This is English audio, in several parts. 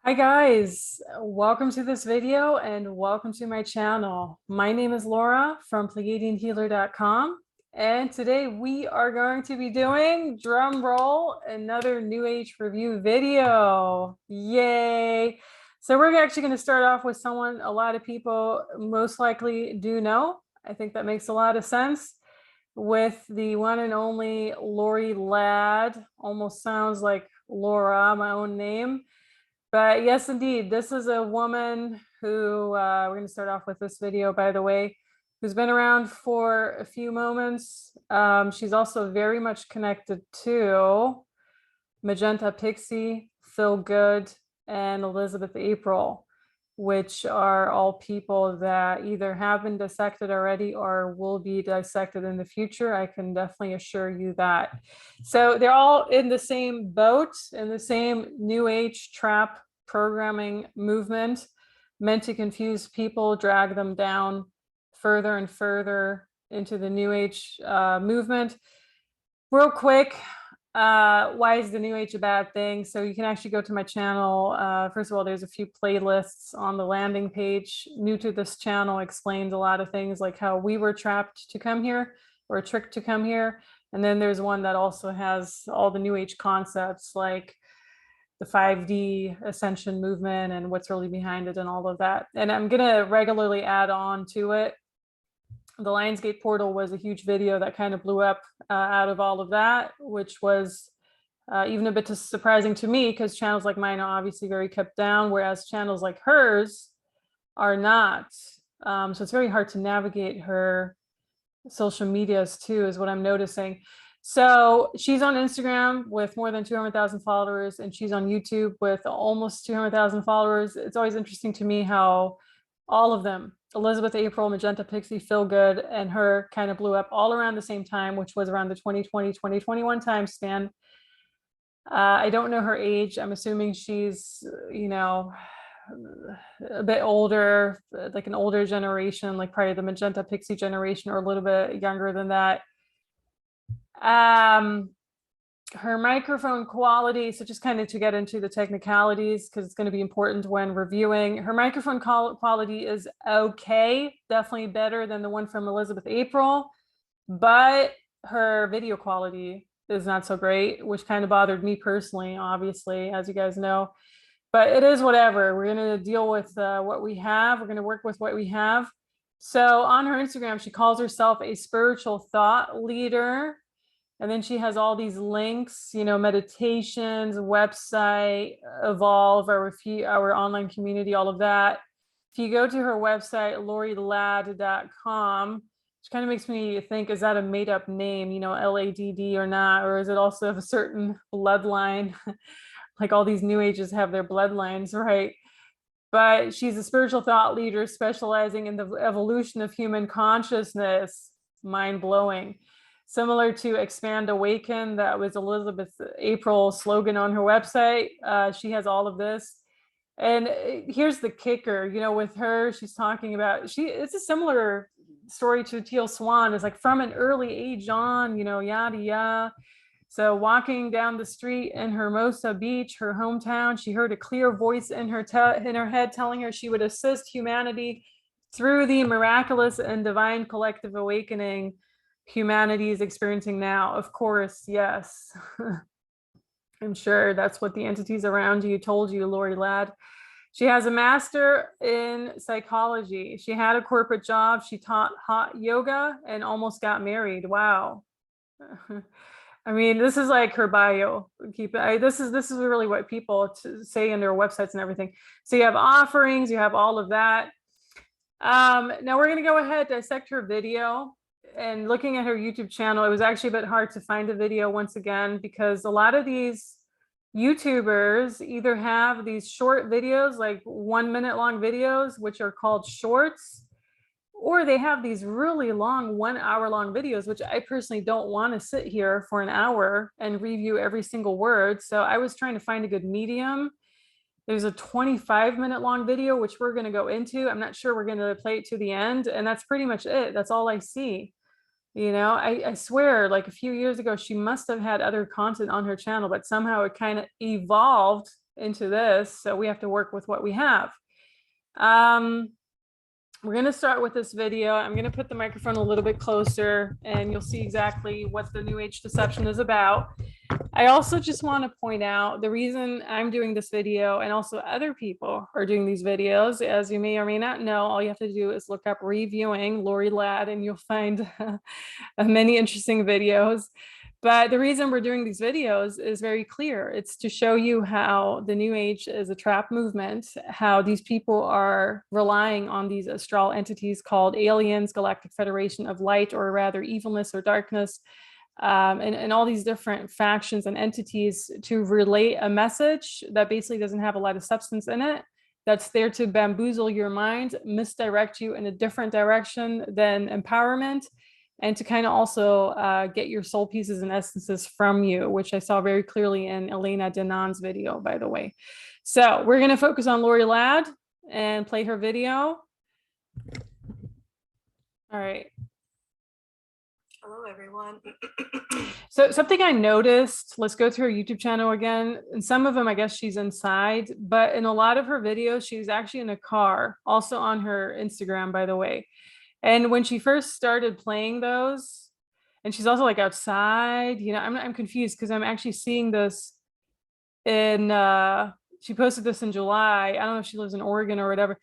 Hi guys, welcome to this video and welcome to my channel. My name is Laura from PleiadianHealer.com, and today we are going to be doing, drum roll, another New Age review video. Yay! So we're actually going to start off with someone a lot of people most likely do know. I think that makes a lot of sense, with the one and only Lorie Ladd. Almost sounds like Laura, my own name. But yes, indeed, this is a woman who, we're going to start off with this video, by the way, who's been around for a few moments. She's also very much connected to Magenta Pixie, Phil Good, and Elizabeth April, which are all people that either have been dissected already or will be dissected in the future. I can definitely assure you that. So they're all in the same boat, in the same New Age trap programming movement, meant to confuse people, drag them down further and further into the New Age movement. Real quick, why is the New Age a bad thing? So you can actually go to my channel. First of all, there's a few playlists on the landing page. New to this channel explains a lot of things, like how we were trapped to come here or tricked to come here. And then there's one that also has all the New Age concepts, like the 5D ascension movement and what's really behind it and all of that. And I'm going to regularly add on to it. The Lionsgate portal was a huge video that kind of blew up out of all of that, which was even a bit surprising to me, because channels like mine are obviously very kept down, whereas channels like hers are not. So it's very hard to navigate her social medias too, is what I'm noticing. So she's on Instagram with more than 200,000 followers, and she's on YouTube with almost 200,000 followers. It's always interesting to me how all of them, Elizabeth April, Magenta Pixie, Phil Good, and her, kind of blew up all around the same time, which was around the 2020, 2021 time span. I don't know her age. I'm assuming she's, a bit older, like an older generation, like probably the Magenta Pixie generation, or a little bit younger than that. Her microphone quality, so just kind of to get into the technicalities, because it's going to be important when reviewing, her microphone quality is okay, definitely better than the one from Elizabeth April, but her video quality is not so great, which kind of bothered me personally, obviously, as you guys know. But it is whatever. We're going to deal with what we have. We're going to work with what we have. So on her Instagram, she calls herself a spiritual thought leader. And then she has all these links, meditations, website, Evolve, our online community, all of that. If you go to her website, lorieladd.com, which kind of makes me think, is that a made up name, LADD or not? Or is it also of a certain bloodline? Like all these New Ages have their bloodlines, right? But she's a spiritual thought leader specializing in the evolution of human consciousness. Mind blowing. Similar to Expand Awaken, that was Elizabeth April's slogan on her website. She has all of this. And here's the kicker, with her, she's talking about, it's a similar story to Teal Swan. It's like from an early age on, yada, yada. So walking down the street in Hermosa Beach, her hometown, she heard a clear voice in her head telling her she would assist humanity through the miraculous and divine collective awakening humanity is experiencing now. Of course, yes. I'm sure that's what the entities around you told you, Lorie Ladd. She has a master in psychology. She had a corporate job. She taught hot yoga and almost got married. Wow. I mean, this is like her bio. This is really what people say in their websites and everything. So you have offerings, you have all of that. Now we're going to go ahead, dissect her video. And looking at her YouTube channel, it was actually a bit hard to find a video once again, because a lot of these YouTubers either have these short videos, like 1 minute long videos, which are called shorts, or they have these really long 1 hour long videos, which I personally don't want to sit here for an hour and review every single word. So I was trying to find a good medium. There's a 25-minute long video, which we're going to go into. I'm not sure we're going to play it to the end. And that's pretty much it. That's all I see. I swear, like a few years ago, she must have had other content on her channel, but somehow it kind of evolved into this, so we have to work with what we have. We're going to start with this video. I'm going to put the microphone a little bit closer and you'll see exactly what the New Age deception is about. I also just want to point out the reason I'm doing this video, and also other people are doing these videos, as you may or may not know, all you have to do is look up reviewing Lorie Ladd and you'll find many interesting videos. But the reason we're doing these videos is very clear. It's to show you how the New Age is a trap movement, how these people are relying on these astral entities called aliens, Galactic Federation of Light, or rather evilness or darkness, and all these different factions and entities to relay a message that basically doesn't have a lot of substance in it, that's there to bamboozle your mind, misdirect you in a different direction than empowerment, and to kind of also get your soul pieces and essences from you, which I saw very clearly in Elena Denon's video, by the way. So we're going to focus on Lorie Ladd and play her video. All right. Hello, everyone. So something I noticed, let's go to her YouTube channel again. And some of them, I guess she's inside, but in a lot of her videos, she's actually in a car, also on her Instagram, by the way. And when she first started playing those, and she's also like outside, you know, I'm confused because I'm actually seeing this in, she posted this in July. I don't know if she lives in Oregon or whatever,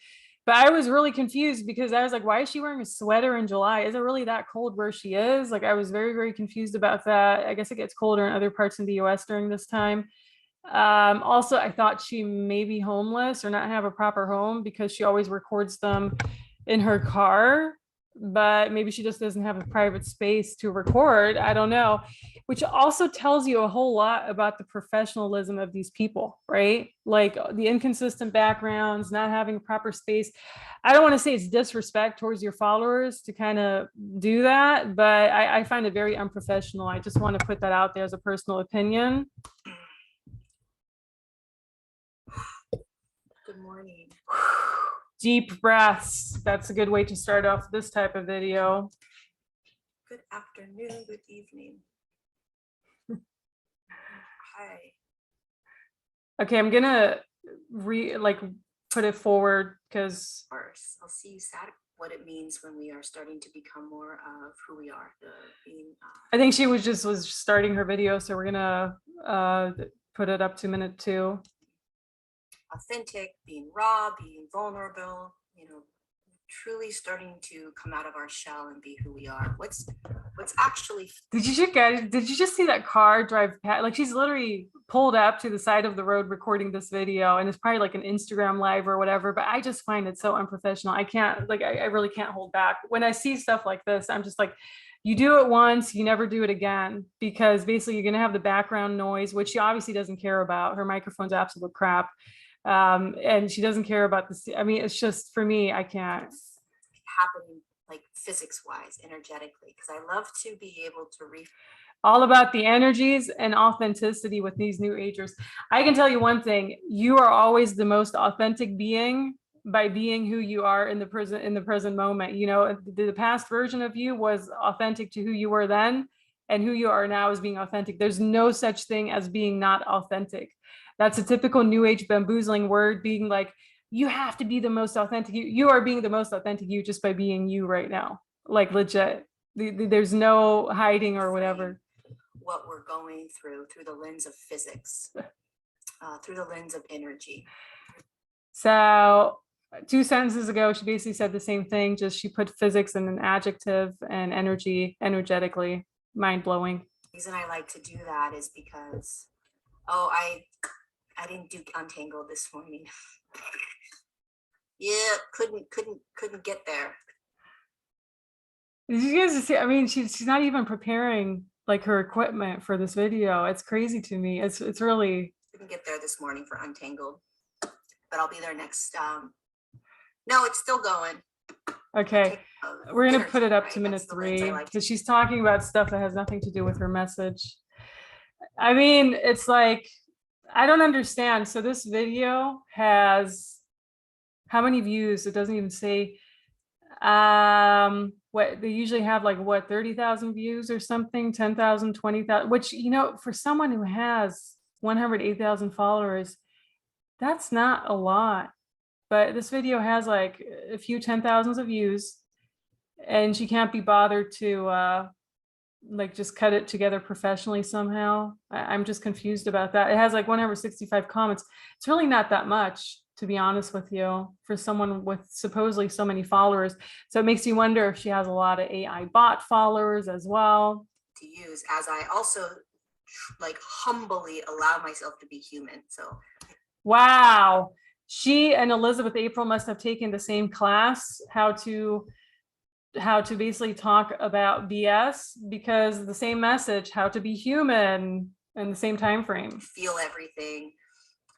but I was really confused because I was like, why is she wearing a sweater in July? Is it really that cold where she is? Like, I was very, very confused about that. I guess it gets colder in other parts of the US during this time. Also, I thought she may be homeless or not have a proper home because she always records them in her car, but maybe she just doesn't have a private space to record. I don't know, which also tells you a whole lot about the professionalism of these people, right? Like the inconsistent backgrounds, not having a proper space. I don't want to say it's disrespect towards your followers to kind of do that, but I find it very unprofessional. I just want to put that out there as a personal opinion. Good morning. Deep breaths. That's a good way to start off this type of video. Good afternoon, good evening. Hi. Okay, I'm gonna put it forward because First, I'll see you sad what it means when we are starting to become more of who we are. I think she was starting her video, so we're gonna put it up to minute 2. Authentic, being raw, being vulnerable, you know, truly starting to come out of our shell and be who we are. What's actually did you just see that car drive past? Like, she's literally pulled up to the side of the road recording this video, and it's probably like an Instagram live or whatever, but I just find it so unprofessional. I can't, like, I really can't hold back when I see stuff like this. I'm just like, you do it once, you never do it again, because basically you're going to have the background noise, which she obviously doesn't care about. Her microphone's absolute crap. And she doesn't care about this. I mean, it's just, for me, I can't. happening like physics wise, energetically, because I love to be able to all about the energies and authenticity with these New Agers. I can tell you one thing: you are always the most authentic being by being who you are in the present moment. You know, the past version of you was authentic to who you were then, and who you are now is being authentic. There's no such thing as being not authentic. That's a typical New Age bamboozling word, being like, you have to be the most authentic. You are being the most authentic you just by being you right now. Like, legit. There's no hiding or whatever. What we're going through the lens of physics, through the lens of energy. So 2 sentences ago, she basically said the same thing, just she put physics in an adjective and energy, energetically. Mind-blowing. The reason I like to do that is because, I didn't do Untangled this morning. Yeah, couldn't get there. Did you guys see? I mean, she's not even preparing like her equipment for this video. It's crazy to me. It's really. Couldn't get there this morning for Untangled, but I'll be there next. No, it's still going. Okay, we're gonna put it up to minute 3 because she's talking about stuff that has nothing to do with her message. I mean, it's like, I don't understand. So this video has how many views? It doesn't even say. What they usually have, like, what, 30,000 views or something, 10,000, 20,000, which, you know, for someone who has 108,000 followers, That's not a lot, but this video has like a few 10,000s of views, and she can't be bothered to like just cut it together professionally somehow. I'm just confused about that. It has like 165 comments. It's really not that much, to be honest with you, for someone with supposedly so many followers. So it makes you wonder if she has a lot of AI bot followers as well. To use, as I also like humbly allow myself to be human. So Wow. She and Elizabeth April must have taken the same class, how to basically talk about BS, because the same message, how to be human, in the same time frame. Feel everything.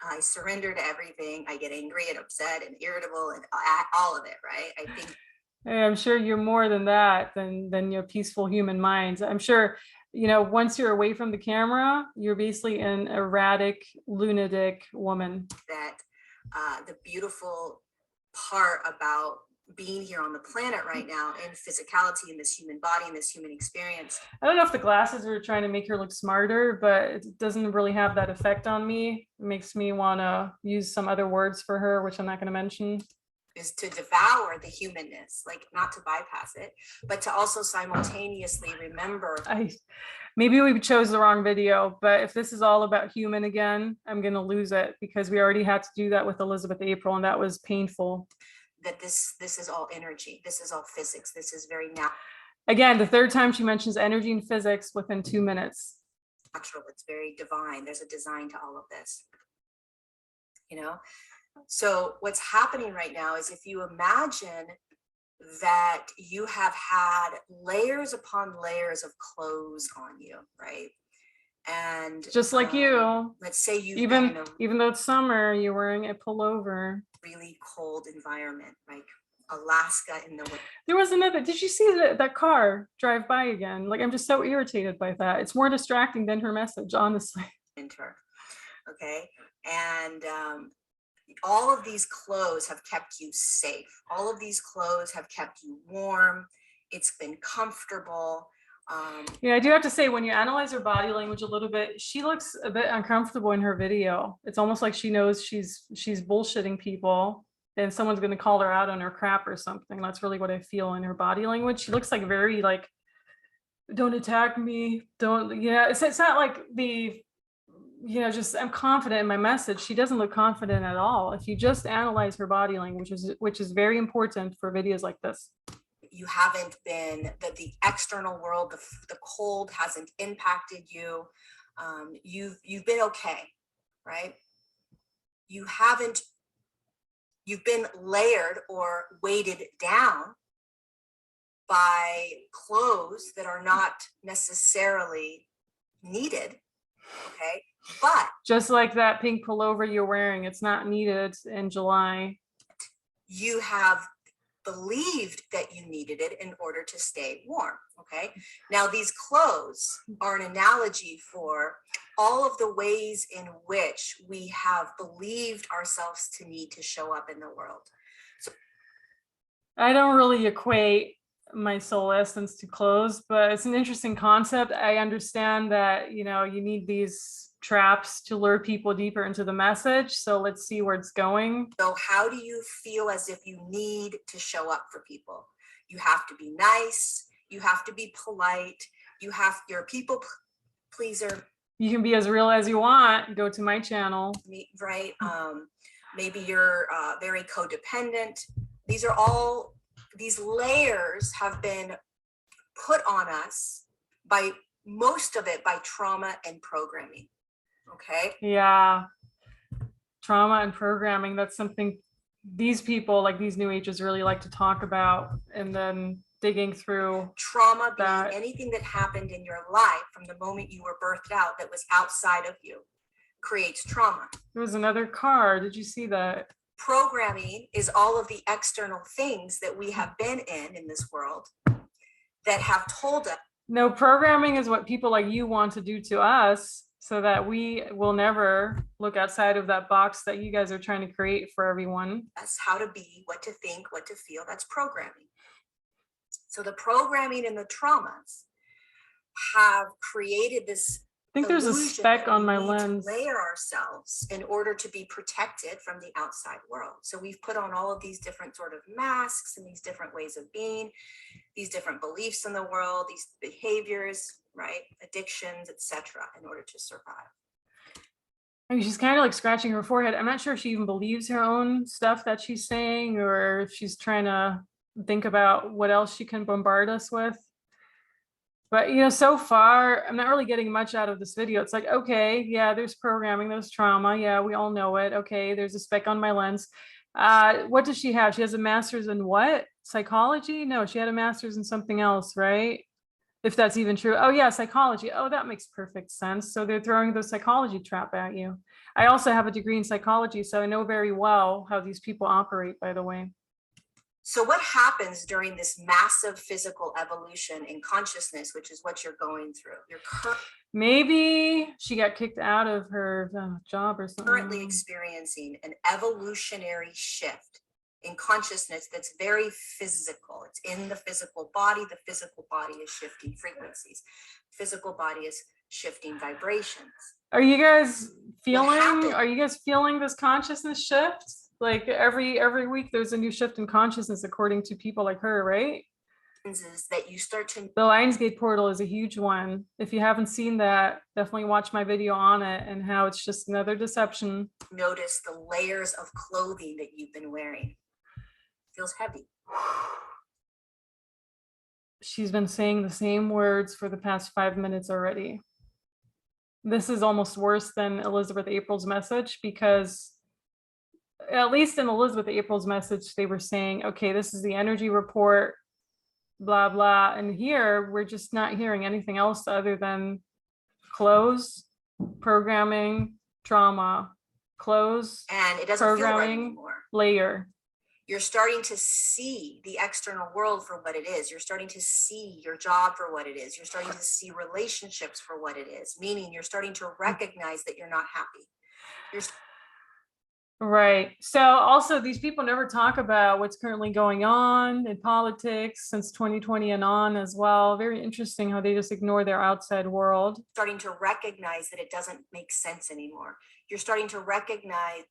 I surrender to everything. I get angry and upset and irritable and all of it, right? I think I'm sure you're more than that, than your peaceful human minds. I'm sure, you know, once you're away from the camera, you're basically an erratic, lunatic woman. that the beautiful part about being here on the planet right now in physicality, in this human body, in this human experience. I don't know if the glasses were trying to make her look smarter, but it doesn't really have that effect on me. It makes me want to use some other words for her, which I'm not going to mention. Is to devour the humanness, like not to bypass it, but to also simultaneously remember. Maybe we chose the wrong video, but if this is all about human again, I'm going to lose it, because we already had to do that with Elizabeth April, and that was painful. That this is all energy. This is all physics. This is very natural. Again, the third time she mentions energy and physics within 2 minutes. Natural. It's very divine. There's a design to all of this, you know? So what's happening right now is, if you imagine that you have had layers upon layers of clothes on you, right? And just like you, let's say you even though it's summer, you're wearing a pullover. Really cold environment, like Alaska in the winter. There was another, did you see that car drive by again? Like, I'm just so irritated by that. It's more distracting than her message, honestly. Winter, okay? And all of these clothes have kept you safe. All of these clothes have kept you warm. It's been comfortable. Yeah, I do have to say, when you analyze her body language a little bit, she looks a bit uncomfortable in her video. It's almost like she knows she's bullshitting people, and someone's going to call her out on her crap or something. That's really what I feel in her body language. She looks like very like, don't attack me, don't, yeah. It's not like the, you know, just I'm confident in my message. She doesn't look confident at all. If you just analyze her body language, which is very important for videos like this. You haven't been, that the external world, the cold hasn't impacted you. You've been okay, right? You've been layered or weighted down by clothes that are not necessarily needed, okay? But just like that pink pullover you're wearing, it's not needed in July. You have believed that you needed it in order to stay warm, okay? Now, these clothes are an analogy for all of the ways in which we have believed ourselves to need to show up in the world. So I don't really equate my soul essence to clothes, but it's an interesting concept. I understand that, you know, you need these traps to lure people deeper into the message. So let's see where it's going. So how do you feel as if you need to show up for people? You have to be nice. You have to be polite. You're a people pleaser. You can be as real as you want. Go to my channel. Right. Maybe you're very codependent. These layers have been put on us by most of it by trauma and programming. Okay. Yeah. Trauma and programming. That's something these people, like these new ages, really like to talk about, and then digging through trauma being anything that happened in your life from the moment you were birthed out that was outside of you creates trauma. There was another car. Did you see that? Programming is all of the external things that we have been in this world that have told us. No, programming is what people like you want to do to us, so that we will never look outside of that box that you guys are trying to create for everyone. That's how to be, what to think, what to feel. That's programming. So the programming and the traumas have created this think there's a illusion speck that on we my need lens. to layer ourselves in order to be protected from the outside world. So we've put on all of these different sort of masks and these different ways of being, these different beliefs in the world, these behaviors, right? Addictions, etc., in order to survive. I mean, she's kind of like scratching her forehead. I'm not sure if she even believes her own stuff that she's saying, or if she's trying to think about what else she can bombard us with. But, you know, so far, I'm not really getting much out of this video. It's like, okay, yeah, there's programming, there's trauma. Yeah, we all know it. Okay, there's a speck on my lens. What does she have? She has a master's in what? Psychology? No, she had a master's in something else, right? If that's even true. Oh yeah, psychology. Oh, that makes perfect sense. So they're throwing the psychology trap at you. I also have a degree in psychology, so I know very well how these people operate, by the way. So what happens during this massive physical evolution in consciousness, which is what you're going through? You're maybe she got kicked out of her job or something. Currently experiencing an evolutionary shift in consciousness that's very physical. It's in the physical body. The physical body is shifting frequencies. Physical body is shifting vibrations. Are you guys feeling this consciousness shift? Like every week there's a new shift in consciousness according to people like her, right? Is that you start to the Lionsgate portal is a huge one. If you haven't seen that, definitely watch my video on it and how it's just another deception. Notice the layers of clothing that you've been wearing. Feels heavy. She's been saying the same words for the past 5 minutes already. This is almost worse than Elizabeth April's message, because at least in Elizabeth April's message, they were saying, okay, this is the energy report, blah, blah. And here, we're just not hearing anything else other than close, programming, trauma, close, and it doesn't feel right anymore. Layer. You're starting to see the external world for what it is. You're starting to see your job for what it is. You're starting to see relationships for what it is, meaning you're starting to recognize that you're not happy. Right. So also these people never talk about what's currently going on in politics since 2020 and on as well. Very interesting how they just ignore their outside world. Starting to recognize that it doesn't make sense anymore. You're starting to recognize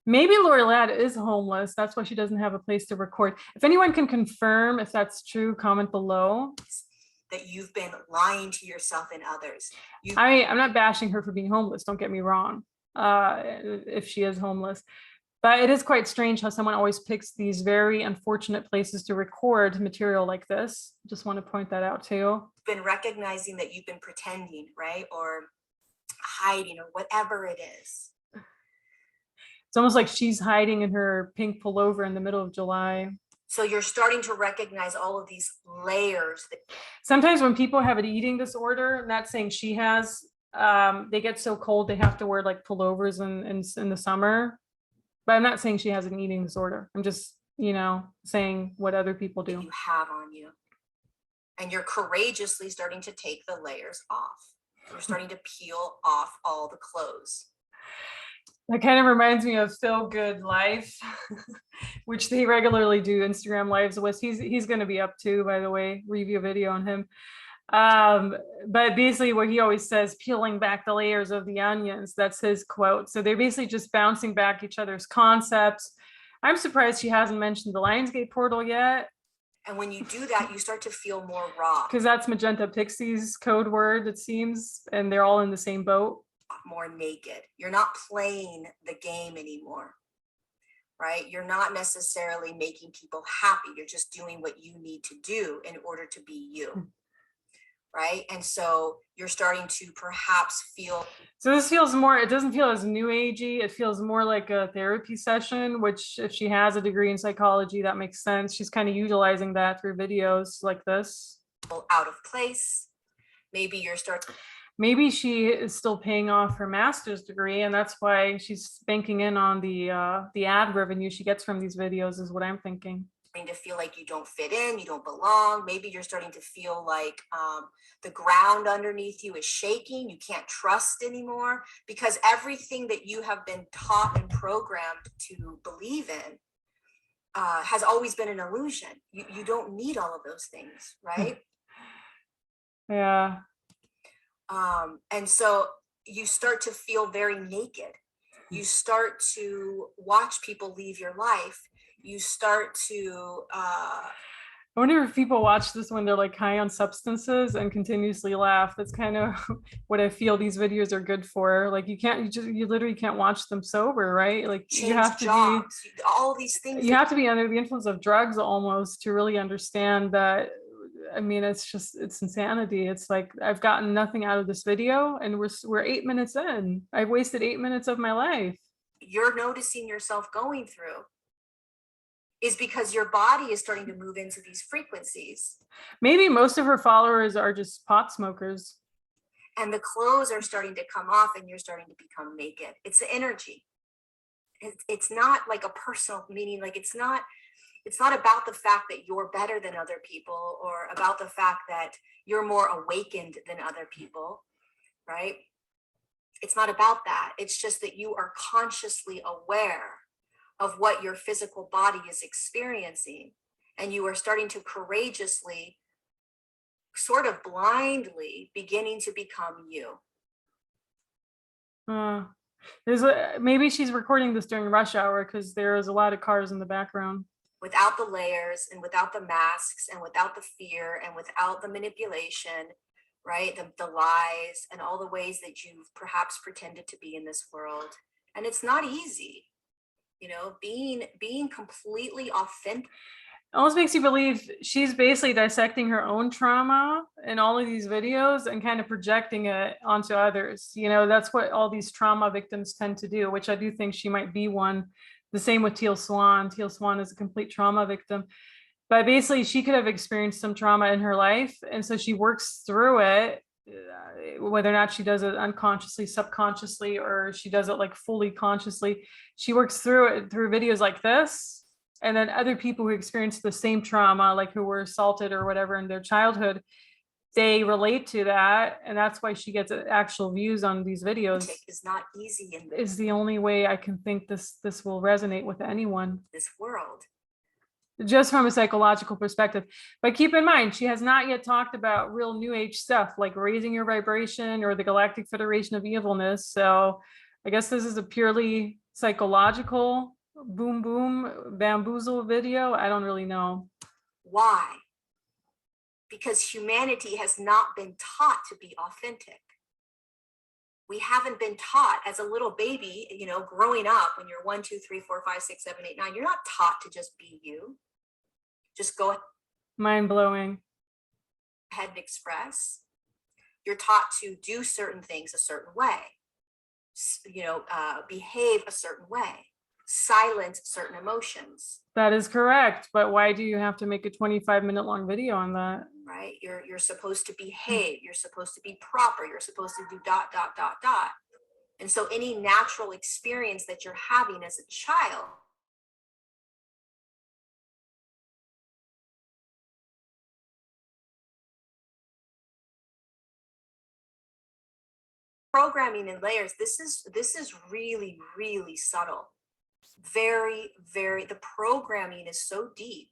maybe Lorie Ladd is homeless. That's why she doesn't have a place to record. If anyone can confirm if that's true, comment below. That you've been lying to yourself and others. I'm not bashing her for being homeless. Don't get me wrong. If she is homeless, but it is quite strange how someone always picks these very unfortunate places to record material like this. Just want to point that out too. Been recognizing that you've been pretending, right, or hiding, or whatever it is. It's almost like she's hiding in her pink pullover in the middle of July. So you're starting to recognize all of these layers. Sometimes when people have an eating disorder, not saying she has, they get so cold they have to wear like pullovers in the summer. But I'm not saying she has an eating disorder. I'm just, you know, saying what other people do. You have on you. And you're courageously starting to take the layers off. You're starting to peel off all the clothes. That kind of reminds me of Feel Good Life, which they regularly do Instagram lives with. He's going to be up too, by the way, review video on him. But basically what he always says, peeling back the layers of the onions, that's his quote. So they're basically just bouncing back each other's concepts. I'm surprised she hasn't mentioned the Lionsgate portal yet. And when you do that, you start to feel more raw. Because that's Magenta Pixie's code word, it seems, and they're all in the same boat. More naked. You're not playing the game anymore, right? You're not necessarily making people happy. You're just doing what you need to do in order to be you, right? And so you're starting to perhaps feel. So this feels more, it doesn't feel as new agey. It feels more like a therapy session, which if she has a degree in psychology, that makes sense. She's kind of utilizing that through videos like this. Out of place. Maybe you're starting. Maybe she is still paying off her master's degree, and that's why she's banking in on the ad revenue she gets from these videos, is what I'm thinking. To feel like you don't fit in, you don't belong. Maybe you're starting to feel like the ground underneath you is shaking. You can't trust anymore, because everything that you have been taught and programmed to believe in has always been an illusion. You don't need all of those things, right? Yeah. And so you start to feel very naked. You start to watch people leave your life. You start to I wonder if people watch this when they're like high on substances and continuously laugh. That's kind of what I feel these videos are good for. Like you literally can't watch them sober, right? Like you change have to jobs, all these things. you have to be under the influence of drugs almost to really understand that. I mean, it's insanity. It's like I've gotten nothing out of this video, and we're 8 minutes in. I've wasted 8 minutes of my life. You're noticing yourself going through is because your body is starting to move into these frequencies. Maybe most of her followers are just pot smokers. And the clothes are starting to come off and you're starting to become naked. It's the energy. It's not like a personal meaning. Like it's not about the fact that you're better than other people or about the fact that you're more awakened than other people, right? It's not about that. It's just that you are consciously aware of what your physical body is experiencing, and you are starting to courageously, sort of blindly, beginning to become you. Maybe she's recording this during rush hour because there's a lot of cars in the background. Without the layers and without the masks and without the fear and without the manipulation, right? The lies and all the ways that you've perhaps pretended to be in this world. And it's not easy. You know, being completely authentic. It almost makes you believe she's basically dissecting her own trauma in all of these videos and kind of projecting it onto others. You know, that's what all these trauma victims tend to do, which I do think she might be one. The same with Teal Swan. Teal Swan is a complete trauma victim. But basically, she could have experienced some trauma in her life. And so she works through it, whether or not she does it unconsciously, subconsciously, or she does it like fully consciously. She works through it through videos like this. And then other people who experience the same trauma, like who were assaulted or whatever in their childhood, they relate to that. And that's why she gets actual views on these videos. It's not easy in is the only way I can think this will resonate with anyone. This world. Just from a psychological perspective. But keep in mind, she has not yet talked about real new age stuff like raising your vibration or the Galactic Federation of Evilness. So I guess this is a purely psychological boom boom bamboozle video. I don't really know. Why? Because humanity has not been taught to be authentic. We haven't been taught as a little baby, you know, growing up when you're 1, 2, 3, 4, 5, 6, 7, 8, 9, you're not taught to just be you. Just go mind blowing ahead and express. You're taught to do certain things a certain way, you know, behave a certain way, silence certain emotions. That is correct. But why do you have to make a 25-minute long video on that? Right. You're supposed to behave. You're supposed to be proper. You're supposed to do ... And so any natural experience that you're having as a child programming in layers, this is really, really subtle. Very, very, the programming is so deep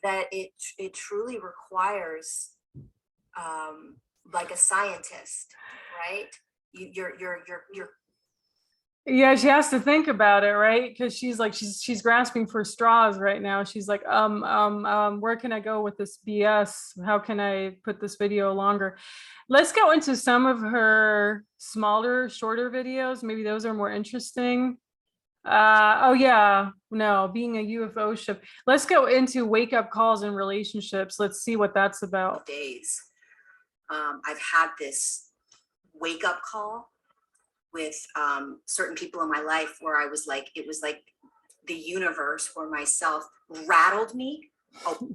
that it truly requires like a scientist, right? You're yeah, she has to think about it, right? Because she's like she's grasping for straws right now. She's like, where can I go with this BS? How can I put this video longer? Let's go into some of her smaller, shorter videos. Maybe those are more interesting. Oh yeah, no, being a UFO ship. Let's go into wake up calls and relationships. Let's see what that's about. Days. I've had this wake up call with certain people in my life where I was like, it was like the universe or myself rattled me. Oh.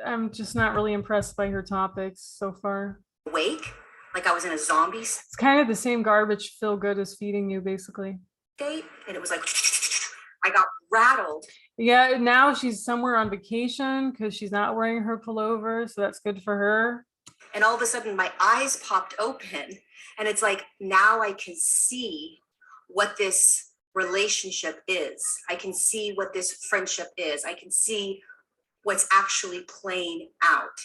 I'm just not really impressed by her topics so far. Awake, like I was in a zombie. It's kind of the same garbage feel good as feeding you, basically. State, and it was like, I got rattled. Yeah, now she's somewhere on vacation because she's not wearing her pullover, so that's good for her. And all of a sudden my eyes popped open and it's like, now I can see what this relationship is. I can see what this friendship is. I can see what's actually playing out.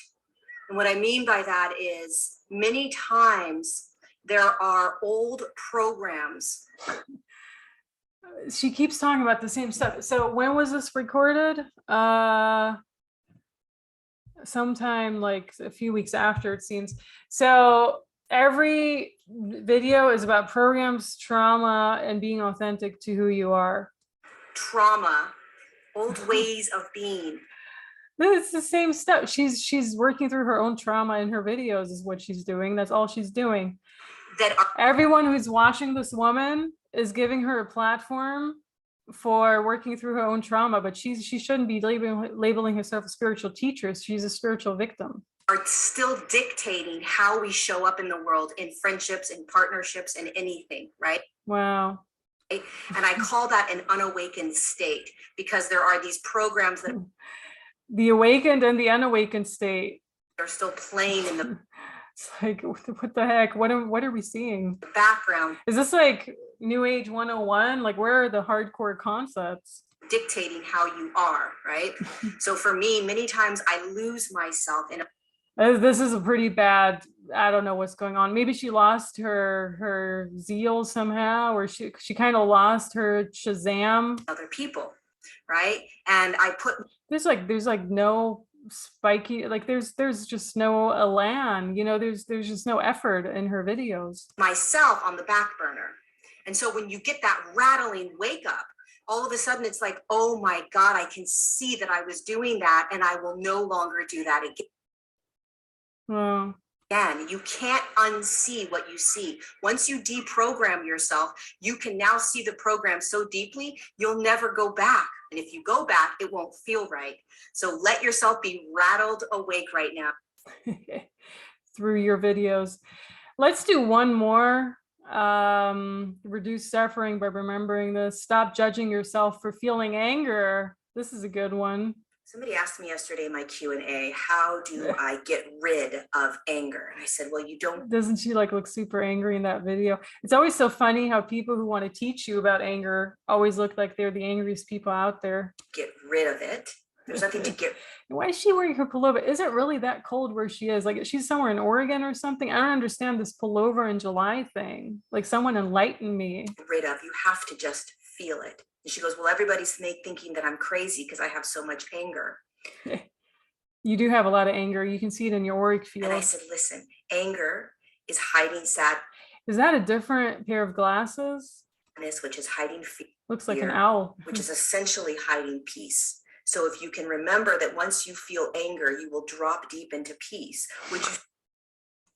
And what I mean by that is many times there are old programs. She keeps talking about the same stuff. So when was this recorded? Sometime like a few weeks after, it seems. So every video is about programs, trauma, and being authentic to who you are. Trauma, old ways of being. It's the same stuff. She's working through her own trauma in her videos is what she's doing. That's all she's doing. Everyone who's watching this woman is giving her a platform for working through her own trauma, but she shouldn't be labeling herself a spiritual teacher. She's a spiritual victim. Are still dictating how we show up in the world, in friendships, in partnerships, in anything, right? Wow. And I call that an unawakened state, because there are these programs that the awakened and the unawakened state are still playing in the it's like, what the heck? What are we seeing? Background. Is this like New Age 101? Like, where are the hardcore concepts? Dictating how you are, right? So for me, many times I lose myself in this is a pretty bad, I don't know what's going on. Maybe she lost her zeal somehow, or she kind of lost her Shazam. Other people, right? And I put there's like no spiky, like there's just no elan, you know, there's just no effort in her videos. Myself on the back burner. And so when you get that rattling wake up, all of a sudden it's like, oh my God, I can see that I was doing that and I will no longer do that again. Wow. Again, you can't unsee what you see. Once you deprogram yourself, you can now see the program so deeply, you'll never go back. And if you go back, it won't feel right. So let yourself be rattled awake right now. Through your videos. Let's do one more. Reduce suffering by remembering this. Stop judging yourself for feeling anger. This is a good one. Somebody asked me yesterday in my Q&A, how do I get rid of anger? And I said, well, you don't. Doesn't she like look super angry in that video? It's always so funny how people who want to teach you about anger always look like they're the angriest people out there. Get rid of it. There's nothing to get. Why is she wearing her pullover? Is it really that cold where she is? Like, she's somewhere in Oregon or something? I don't understand this pullover in July thing. Like, someone enlighten me. Rid of. You have to just feel it. And she goes, well, everybody's thinking that I'm crazy because I have so much anger. You do have a lot of anger. You can see it in your auric field. And I said, listen, anger is hiding sad. Is that a different pair of glasses? Which is hiding fear. Looks like an owl. Which is essentially hiding peace. So if you can remember that once you feel anger, you will drop deep into peace. Would you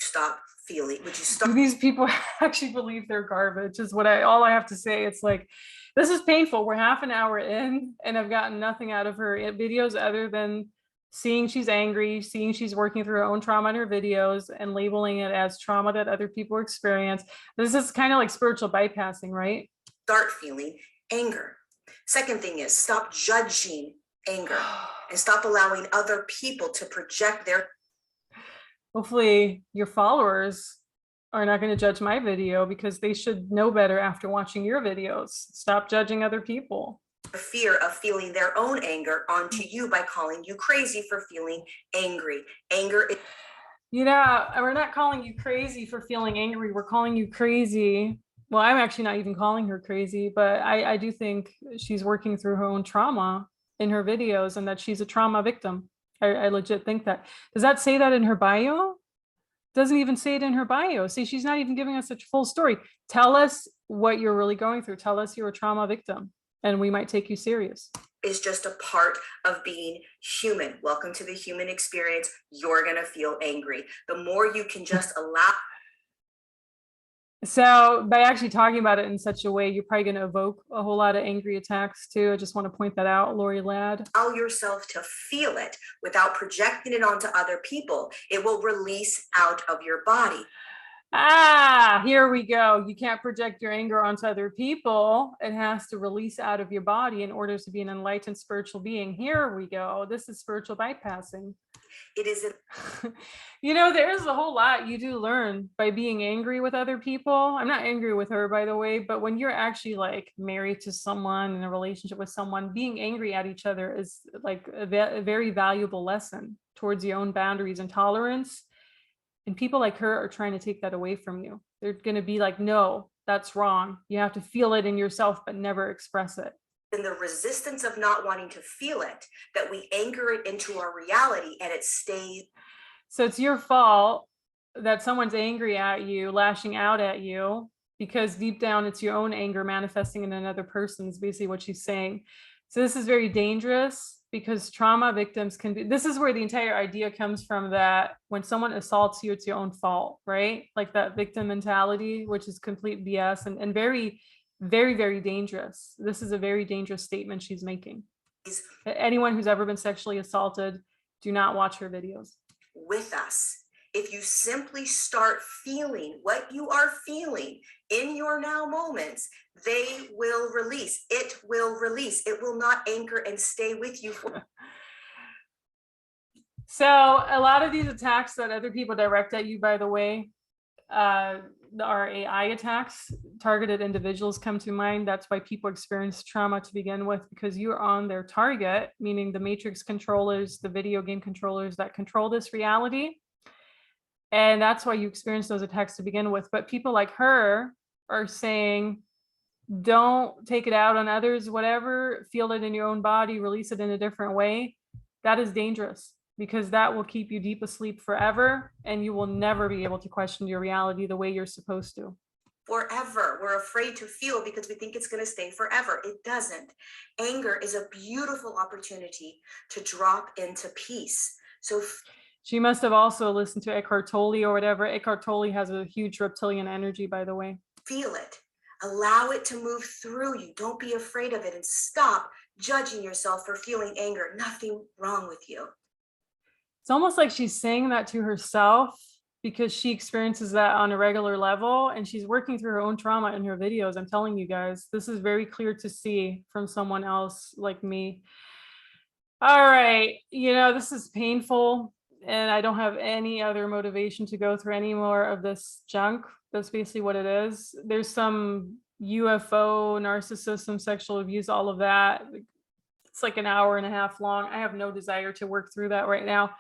stop feeling? Would you stop? These people actually believe they're garbage is what all I have to say. It's like, this is painful. We're half an hour in and I've gotten nothing out of her videos other than seeing she's angry, seeing she's working through her own trauma in her videos and labeling it as trauma that other people experience. This is kind of like spiritual bypassing, right? Start feeling anger. Second thing is stop judging anger and stop allowing other people to project their. Hopefully your followers are not going to judge my video because they should know better after watching your videos. Stop judging other people. Fear of feeling their own anger onto you by calling you crazy for feeling angry. Anger is. You know, we're not calling you crazy for feeling angry. We're calling you crazy. Well, I'm actually not even calling her crazy, but I do think she's working through her own trauma in her videos and that she's a trauma victim. I legit think that. Does that say that in her bio? Doesn't even say it in her bio. See, she's not even giving us a full story. Tell us what you're really going through. Tell us you're a trauma victim and we might take you serious. Is just a part of being human. Welcome to the human experience. You're going to feel angry. The more you can just allow. So by actually talking about it in such a way, you're probably going to evoke a whole lot of angry attacks too. I just want to point that out, Lorie Ladd. Allow yourself to feel it without projecting it onto other people. It will release out of your body. Ah, here we go. You can't project your anger onto other people. It has to release out of your body in order to be an enlightened spiritual being. Here we go. This is spiritual bypassing. It is You know, there's a whole lot you do learn by being angry with other people. I'm not angry with her, by the way, but when you're actually like married to someone in a relationship with someone, being angry at each other is like a very valuable lesson towards your own boundaries and tolerance. And people like her are trying to take that away from you. They're going to be like, no, that's wrong. You have to feel it in yourself, but never express it. in the resistance of not wanting to feel it that we anchor it into our reality and it stays. So it's your fault that someone's angry at you, lashing out at you, because deep down it's your own anger manifesting in another person, is basically what she's saying. So this is very dangerous because trauma victims can be, this is where the entire idea comes from, that when someone assaults you, it's your own fault, right? Like that victim mentality, which is complete BS and very, very, very dangerous. This is a very dangerous statement she's making. Anyone who's ever been sexually assaulted, do not watch her videos. With us, if you simply start feeling what you are feeling in your now moments, they will release. It will release. It will not anchor and stay with you. So a lot of these attacks that other people direct at you, by the way, are AI attacks. Targeted individuals come to mind. That's why people experience trauma to begin with, because you're on their target, meaning the matrix controllers, the video game controllers that control this reality. And that's why you experience those attacks to begin with. But people like her are saying, don't take it out on others, whatever, feel it in your own body, release it in a different way. That is dangerous, because that will keep you deep asleep forever, and you will never be able to question your reality the way you're supposed to. Forever. We're afraid to feel because we think it's going to stay forever. It doesn't. Anger is a beautiful opportunity to drop into peace. So she must have also listened to Eckhart Tolle or whatever. Eckhart Tolle has a huge reptilian energy, by the way. Feel it. Allow it to move through you. Don't be afraid of it, and stop judging yourself for feeling anger. Nothing wrong with you. It's almost like she's saying that to herself because she experiences that on a regular level, and she's working through her own trauma in her videos. I'm telling you guys, this is very clear to see from someone else like me. All right, you know, this is painful, and I don't have any other motivation to go through any more of this junk. That's basically what it is. There's some UFO, narcissism, sexual abuse, all of that. It's like an hour and a half long. I have no desire to work through that right now.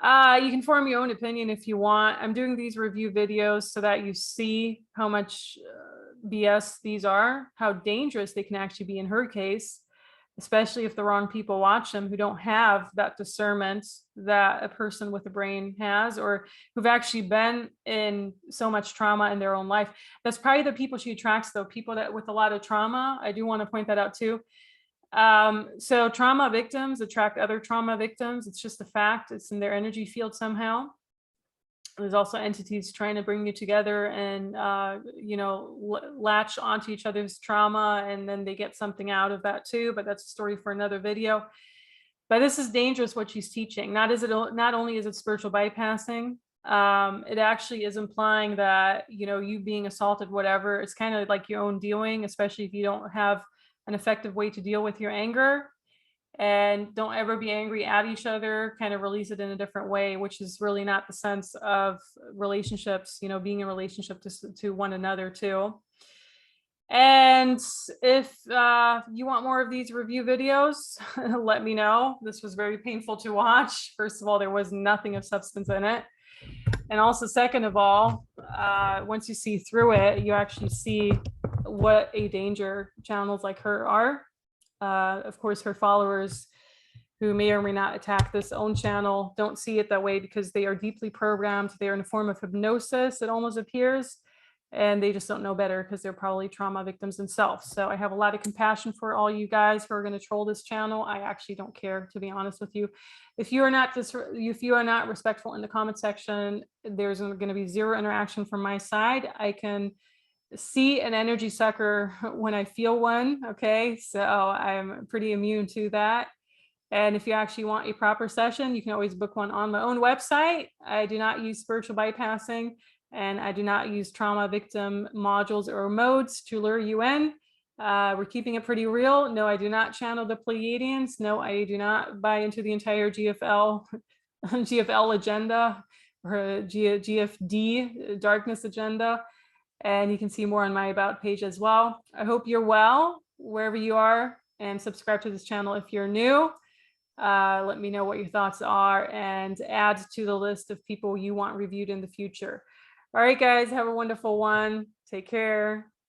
You can form your own opinion if you want. I'm doing these review videos so that you see how much BS these are, how dangerous they can actually be in her case, especially if the wrong people watch them who don't have that discernment that a person with a brain has, or who've actually been in so much trauma in their own life. That's probably the people she attracts, though, people that with a lot of trauma. I do want to point that out too. So trauma victims attract other trauma victims. It's just a fact. It's in their energy field somehow. There's also entities trying to bring you together and, latch onto each other's trauma, and then they get something out of that too. But that's a story for another video. But this is dangerous, what she's teaching. Not only is it spiritual bypassing, it actually is implying that, you being assaulted, whatever, it's kind of like your own doing, especially if you don't have an effective way to deal with your anger. And don't ever be angry at each other, kind of release it in a different way, which is really not the sense of relationships, being in relationship to one another too. And if you want more of these review videos, let me know. This was very painful to watch. First of all, there was nothing of substance in it. And also, second of all, once you see through it, you actually see what a danger channels like her are. Of course, her followers who may or may not attack this own channel don't see it that way because they are deeply programmed. They are in a form of hypnosis, it almost appears, and they just don't know better because they're probably trauma victims themselves. So I have a lot of compassion for all you guys who are going to troll this channel. I actually don't care, to be honest with you. If you are not respectful in the comment section, there's going to be zero interaction from my side. I can see an energy sucker when I feel one. Okay, so I'm pretty immune to that. And if you actually want a proper session, you can always book one on my own website. I do not use spiritual bypassing, and I do not use trauma victim modules or modes to lure you in. We're keeping it pretty real. No, I do not channel the Pleiadians. No, I do not buy into the entire GFL GFL agenda, or GFD, darkness agenda. And you can see more on my about page as well. I hope you're well wherever you are, and subscribe to this channel if you're new. Let me know what your thoughts are and add to the list of people you want reviewed in the future. All right, guys, have a wonderful one. Take care.